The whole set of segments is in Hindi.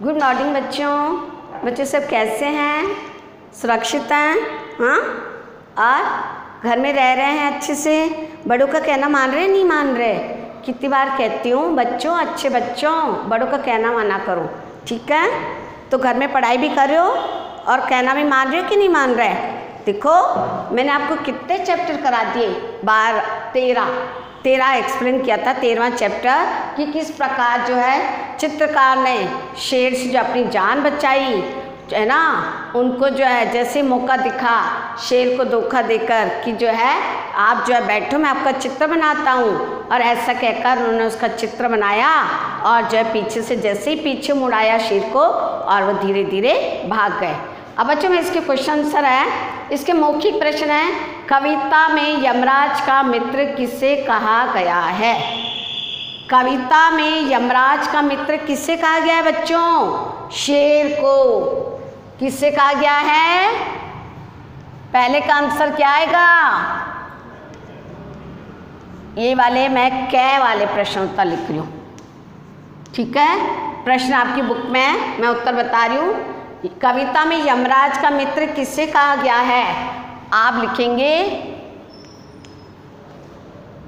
गुड मॉर्निंग बच्चों। बच्चे सब कैसे हैं? सुरक्षित हैं? हाँ, और घर में रह रहे हैं अच्छे से? बड़ों का कहना मान रहे नहीं मान रहे? कितनी बार कहती हूँ बच्चों, अच्छे बच्चों, बड़ों का कहना माना करो, ठीक है? तो घर में पढ़ाई भी कर रहे हो और कहना भी मान रहे हो कि नहीं मान रहे? देखो मैंने आपको कितने चैप्टर करा दिए, 13 एक्सप्लेन किया था। 13वां चैप्टर कि किस प्रकार जो है चित्रकार ने शेर से जो अपनी जान बचाई है ना, उनको जो है जैसे मौका दिखा शेर को धोखा देकर कि जो है आप जो है बैठो मैं आपका चित्र बनाता हूँ, और ऐसा कहकर उन्होंने उसका चित्र बनाया और जो है पीछे से जैसे ही पीछे मुड़ाया शेर को और वो धीरे धीरे भाग गए। अब बच्चों में इसके क्वेश्चन आंसर है। इसके मौखिक प्रश्न है, कविता में यमराज का मित्र किसे कहा गया है? कविता में यमराज का मित्र किसे कहा गया है बच्चों? शेर को। किसे कहा गया है? पहले का आंसर क्या आएगा? ये वाले मैं कै वाले प्रश्न उत्तर लिख रही हूँ, ठीक है? प्रश्न आपकी बुक में है, मैं उत्तर बता रही हूँ। कविता में यमराज का मित्र किसे कहा गया है? आप लिखेंगे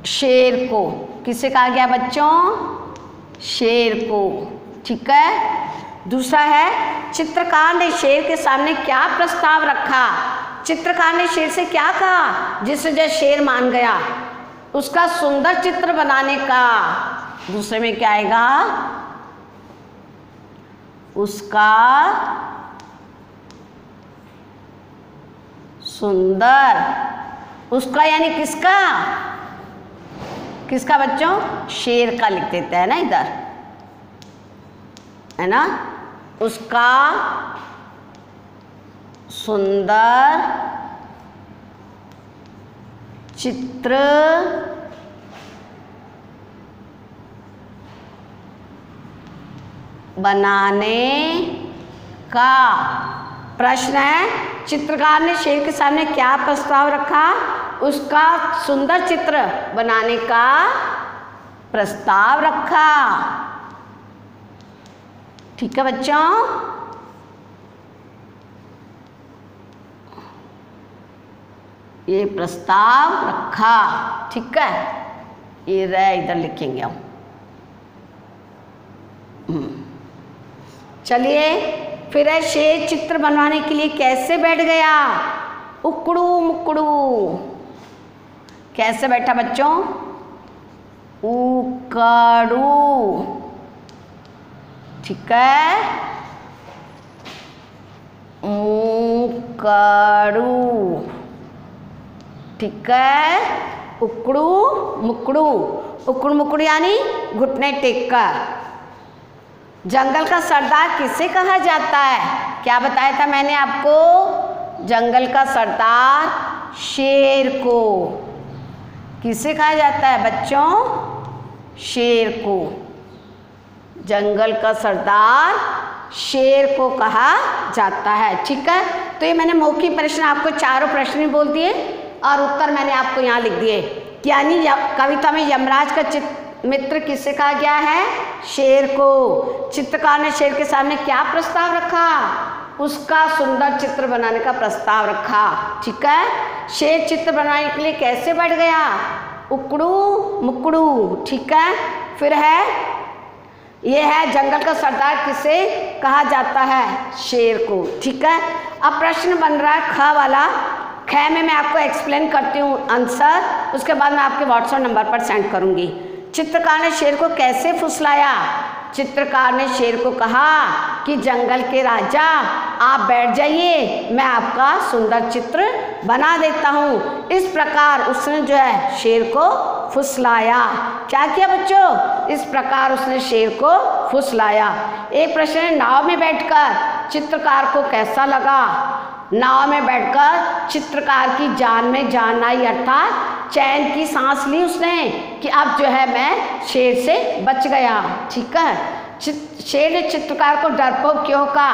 शेर को। किसे कहा गया बच्चों? शेर को, ठीक है? दूसरा है, चित्रकार ने शेर के सामने क्या प्रस्ताव रखा? चित्रकार ने शेर से क्या कहा जिससे जो शेर मान गया? उसका सुंदर चित्र बनाने का। दूसरे में क्या आएगा? उसका सुंदर, उसका यानी किसका? किसका बच्चों? शेर का लिख देते हैं ना इधर, है ना? उसका सुंदर चित्र बनाने का। प्रश्न है, चित्रकार ने शेर के सामने क्या प्रस्ताव रखा? उसका सुंदर चित्र बनाने का प्रस्ताव रखा, ठीक है बच्चों? ये प्रस्ताव रखा, ठीक है? ये रह इधर लिखेंगे हम। चलिए फिर है, शेर चित्र बनवाने के लिए कैसे बैठ गया? उकड़ू मुकड़ू। कैसे बैठा बच्चों? उकड़ू, ठीक है? उकड़ू, ठीक है? उकड़ू मुकड़ू। उकड़ू मुकड़ू यानी घुटने टेक कर। जंगल का सरदार किसे कहा जाता है? क्या बताया था मैंने आपको? जंगल का सरदार शेर को। किसे कहा जाता है बच्चों? शेर को। जंगल का सरदार शेर को कहा जाता है, ठीक है? तो ये मैंने मौखिक प्रश्न आपको चारों प्रश्न ही बोल दिए और उत्तर मैंने आपको यहाँ लिख दिए। यानी कविता में यमराज का मित्र किसे कहा गया है? शेर को। चित्रकार ने शेर के सामने क्या प्रस्ताव रखा? उसका सुंदर चित्र बनाने का प्रस्ताव रखा, ठीक है? शेर चित्र बनाने के लिए कैसे बैठ गया? उकड़ू मुकड़ू, ठीक है? फिर है, ये है जंगल का सरदार किसे कहा जाता है? शेर को, ठीक है? अब प्रश्न बन रहा है ख वाला। ख में मैं आपको एक्सप्लेन करती हूँ आंसर, उसके बाद मैं आपके व्हाट्सएप नंबर पर सेंड करूँगी। चित्रकार ने शेर को कैसे फुसलाया? चित्रकार ने शेर को कहा कि जंगल के राजा आप बैठ जाइए, मैं आपका सुंदर चित्र बना देता हूँ। इस प्रकार उसने जो है शेर को फुसलाया। क्या किया बच्चों? इस प्रकार उसने शेर को फुसलाया। एक प्रश्न है, नाव में बैठकर चित्रकार को कैसा लगा? नाव में बैठकर चित्रकार की जान में जान आई, अर्थात चैन की सांस ली उसने कि अब जो है मैं शेर से बच गया, ठीक है? शेर ने चित्रकार को डरपोक क्यों कहा?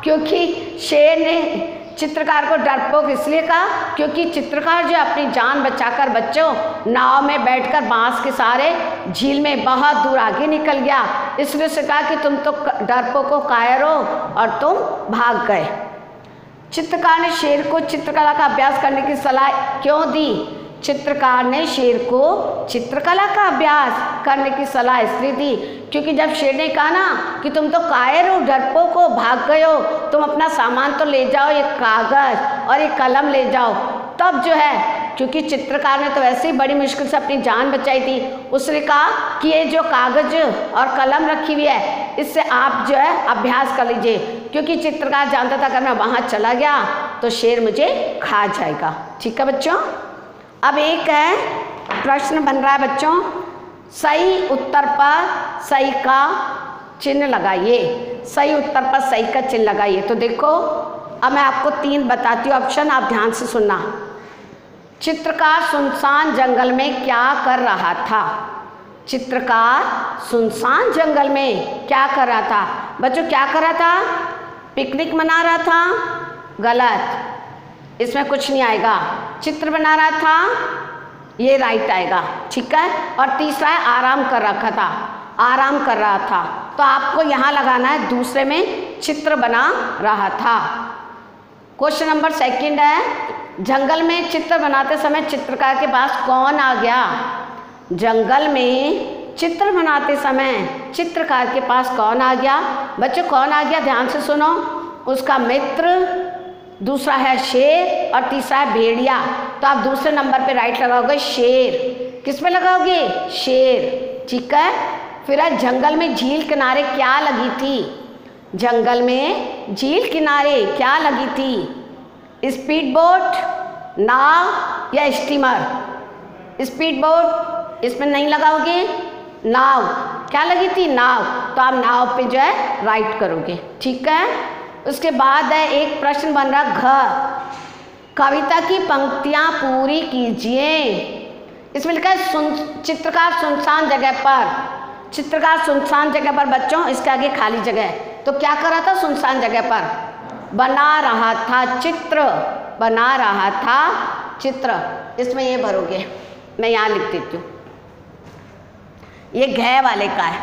क्योंकि शेर ने चित्रकार को डरपोक इसलिए कहा क्योंकि चित्रकार जो अपनी जान बचाकर बच्चों नाव में बैठकर बांस के सहारे झील में बहुत दूर आगे निकल गया, इसलिए उससे कहा कि तुम तो डरपोक हो, कायर हो और तुम भाग गए। चित्रकार ने शेर को चित्रकला का अभ्यास करने की सलाह क्यों दी? चित्रकार ने शेर को चित्रकला का अभ्यास करने की सलाह इसलिए दी क्योंकि जब शेर ने कहा ना कि तुम तो कायर हो, डरपोक हो, भाग गए हो, तुम अपना सामान तो ले जाओ, ये कागज़ और ये कलम ले जाओ, तब जो है क्योंकि चित्रकार ने तो वैसे ही बड़ी मुश्किल से अपनी जान बचाई थी, उसने कहा कि ये जो कागज़ और कलम रखी हुई है इससे आप जो है अभ्यास कर लीजिए, क्योंकि चित्रकार जानता था अगर मैं वहाँ चला गया तो शेर मुझे खा जाएगा। ठीक है बच्चों, अब एक है प्रश्न बन रहा है बच्चों, सही उत्तर पर सही का चिन्ह लगाइए। सही उत्तर पर सही का चिन्ह लगाइए। तो देखो अब मैं आपको 3 बताती हूँ ऑप्शन, आप ध्यान से सुनना। चित्रकार सुनसान जंगल में क्या कर रहा था? चित्रकार सुनसान जंगल में क्या कर रहा था? बच्चों क्या कर रहा था? पिकनिक मना रहा था? गलत, इसमें कुछ नहीं आएगा। चित्र बना रहा था, ये राइट आएगा। ठीक है, और तीसरा है आराम कर रखा था, आराम कर रहा था, तो आपको यहाँ लगाना है दूसरे में चित्र बना रहा था। क्वेश्चन नंबर 2 है, जंगल में चित्र बनाते समय चित्रकार के पास कौन आ गया? जंगल में चित्र बनाते समय चित्रकार के पास कौन आ गया? बच्चों कौन आ गया? ध्यान से सुनो। उसका मित्र, दूसरा है शेर और तीसरा है भेड़िया। तो आप दूसरे नंबर पे राइट लगाओगे शेर। किस पे लगाओगे? शेर। ठीक है, फिर है जंगल में झील किनारे क्या लगी थी? जंगल में झील किनारे क्या लगी थी? स्पीड बोट, नाव या स्टीमर? स्पीड बोट इसमें नहीं लगाओगे, नाव। क्या लगी थी? नाव। तो आप नाव पे जो है राइट करोगे। ठीक है, उसके बाद है एक प्रश्न बन रहा घ, कविता की पंक्तियां पूरी कीजिए। इसमें लिखा है चित्रकार सुनसान जगह पर। चित्रकार सुनसान जगह पर बच्चों, इसके आगे खाली जगह है, तो क्या कर रहा था? सुनसान जगह पर बना रहा था चित्र, बना रहा था चित्र। इसमें ये भरोगे, मैं यहाँ लिख देती हूँ, ये घ वाले का है।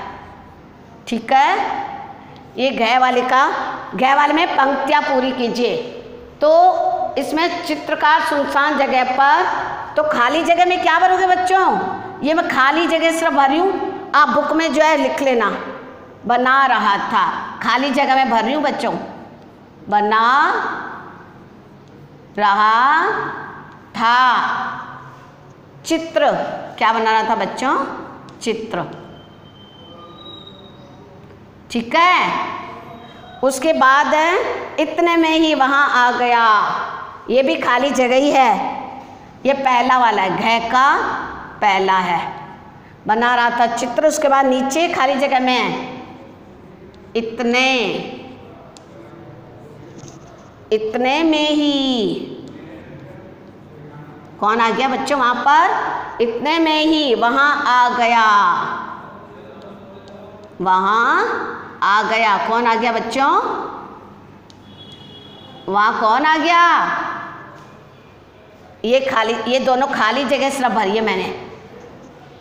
ठीक है, ये घ वाले का, घ वाले में पंक्तियाँ पूरी कीजिए। तो इसमें चित्रकार सुनसान जगह पर, तो खाली जगह में क्या भरोगे बच्चों? ये मैं खाली जगह सिर्फ भरी हूँ, आप बुक में जो है लिख लेना, बना रहा था। खाली जगह में भर रही हूँ बच्चों, बना रहा था चित्र। क्या बना रहा था बच्चों? चित्र। ठीक है, उसके बाद इतने में ही वहाँ आ गया, ये भी खाली जगह ही है, ये पहला वाला है, घ का पहला है, बना रहा था चित्र। उसके बाद नीचे खाली जगह में है इतने, इतने में ही कौन आ गया बच्चों? वहाँ पर इतने में ही वहाँ आ गया, वहाँ आ गया। कौन आ गया बच्चों? वहाँ कौन आ गया? ये खाली, ये दोनों खाली जगह सिर्फ भरी है मैंने।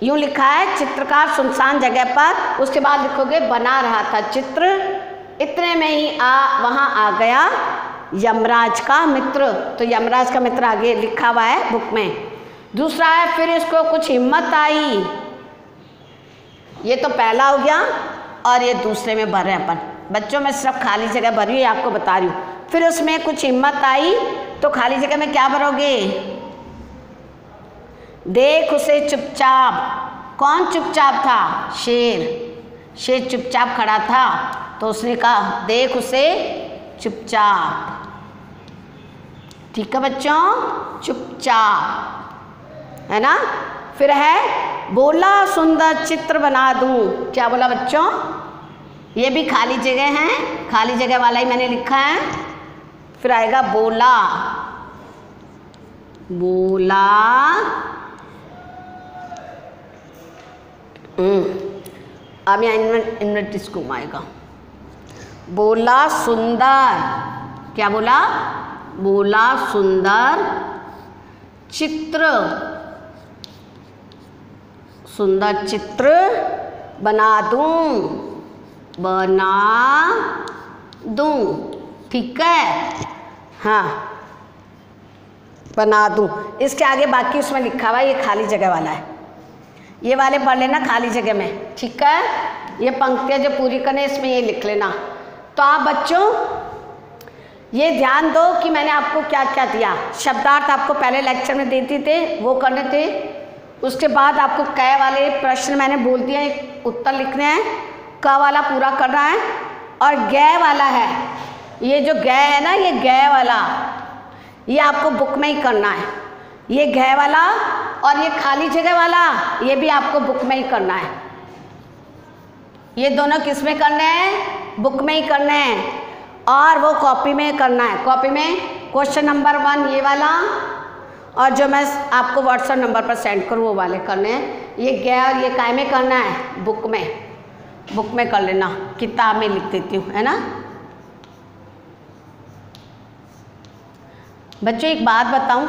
यूँ लिखा है चित्रकार सुनसान जगह पर, उसके बाद लिखोगे बना रहा था चित्र, इतने में ही वहाँ आ गया यमराज का मित्र। तो यमराज का मित्र आगे लिखा हुआ है बुक में। दूसरा है फिर इसको कुछ हिम्मत आई, ये तो पहला हो गया और ये दूसरे में भर रहे हैं अपन। बच्चों में सिर्फ खाली जगह भरी हुई, आपको बता रही हूँ। फिर उसमें कुछ हिम्मत आई, तो खाली जगह में क्या भरोगे? देख उसे चुपचाप। कौन चुपचाप था? शेर। शेर चुपचाप खड़ा था, तो उसने कहा देख उसे चुपचाप। ठीक है बच्चों, चुपचाप, है ना। फिर है बोला सुंदर चित्र बना दूं। क्या बोला बच्चों? ये भी खाली जगह है, खाली जगह वाला ही मैंने लिखा है। फिर आएगा बोला, बोला अब यहाँ इन्वर्ट घुमाएगा। बोला सुंदर। क्या बोला? बोला सुंदर चित्र, सुंदर चित्र बना दूं, बना दूं, ठीक है। हाँ, बना दूं। इसके आगे बाकी उसमें लिखा हुआ है, ये खाली जगह वाला है, ये वाले पढ़ लेना खाली जगह में, ठीक है। ये पंक्तियाँ जो पूरी करने इसमें ये लिख लेना। तो आप बच्चों ये ध्यान दो कि मैंने आपको क्या क्या दिया। शब्दार्थ आपको पहले लेक्चर में देते थे, वो करने थे। उसके बाद आपको क वाले प्रश्न मैंने बोल दिया, एक उत्तर लिखने हैं, क वाला पूरा करना है, और ग वाला है, ये जो ग है ना, ये ग वाला ये आपको बुक में ही करना है। ये घ वाला और ये खाली जगह वाला ये भी आपको बुक में ही करना है। ये दोनों किस में करने हैं? बुक में ही करने हैं, और वो कॉपी में करना है। कॉपी में क्वेश्चन नंबर 1 ये वाला, और जो मैं आपको व्हाट्सएप नंबर पर सेंड करूँ वो वाले करने हैं। ये ग और ये काय में करना है? बुक में, बुक में कर लेना, किताब में लिख देती हूँ, है ना। बच्चों एक बात बताऊं,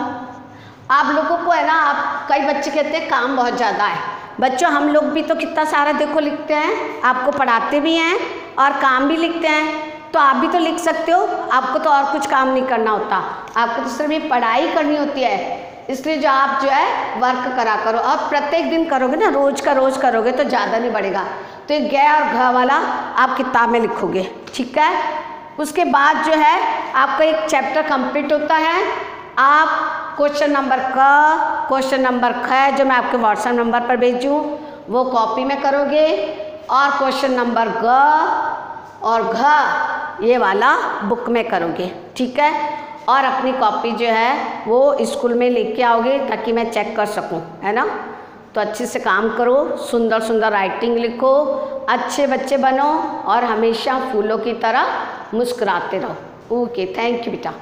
आप लोगों को है ना, आप कई बच्चे कहते हैं काम बहुत ज़्यादा है। बच्चों हम लोग भी तो कितना सारा देखो लिखते हैं, आपको पढ़ाते भी हैं और काम भी लिखते हैं, तो आप भी तो लिख सकते हो। आपको तो और कुछ काम नहीं करना होता, आपको तो सिर्फ पढ़ाई करनी होती है। इसलिए जो आप जो है वर्क करा करो, और प्रत्येक दिन करोगे ना, रोज का रोज करोगे तो ज़्यादा नहीं बढ़ेगा। तो ये ग और घ वाला आप किताब में लिखोगे, ठीक है। उसके बाद जो है आपका एक चैप्टर कंप्लीट होता है। आप क्वेश्चन नंबर क, क्वेश्चन नंबर ख जो मैं आपके व्हाट्सएप नंबर पर भेजूँ वो कॉपी में करोगे, और क्वेश्चन नंबर ग और घ ये वाला बुक में करोगे, ठीक है। और अपनी कॉपी जो है वो स्कूल में लेके आओगे ताकि मैं चेक कर सकूं, है ना। तो अच्छे से काम करो, सुंदर सुंदर राइटिंग लिखो, अच्छे बच्चे बनो, और हमेशा फूलों की तरह मुस्कुराते रहो। ओके, थैंक यू बेटा।